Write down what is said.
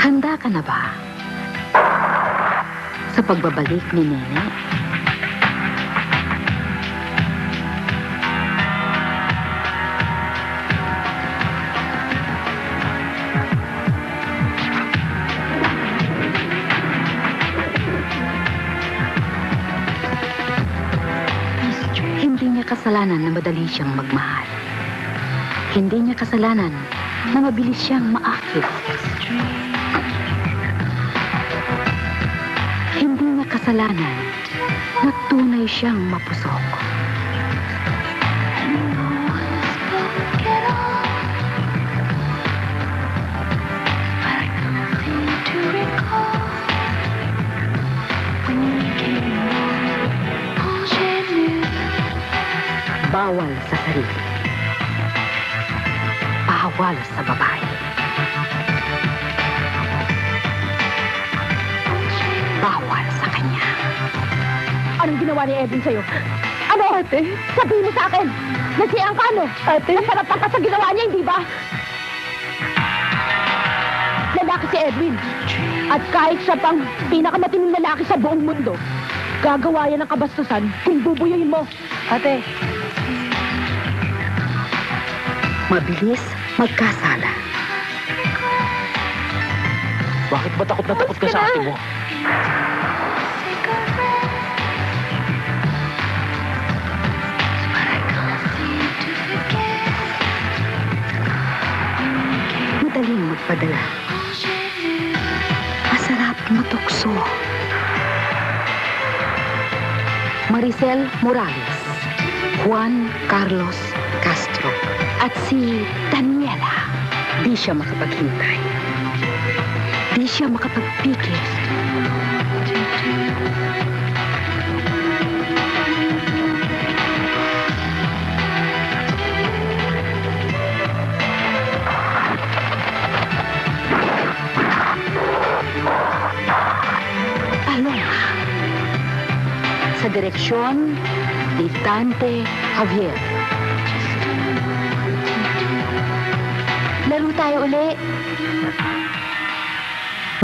Handa ka na ba sa pagbabalik ni Nene? Hindi niya kasalanan na madali siyang magmahal. Hindi niya kasalanan na mabilis siyang maakit. Hindi niya kasalanan na tunay siyang mapusok. Bawal sa sarili. Bawal sa babae. Bawal sa kanya. Anong ginawa ni Edwin sa'yo? Ano, ate? Sabihin mo sa akin! Nasiyang ka, ano? Ate? Nasarapan ka sa ginawa niya, hindi ba? Lalaki si Edwin. At kahit siya pang pinakamatining lalaki sa buong mundo, gagawa yan ng kabastusan kung bubuyoyin mo. Ate, Mabilis magkasala. Bakit ba takot na takot ka sa ate mo? Madaling magpadala. Masarap matukso. Maricel Morales, Juan Carlos Castro, at si Daniela. Di siya makapaghintay. Di siya makapagpikir. Paloma. Sa direksyon ni Dante Javier. laro tayo uli.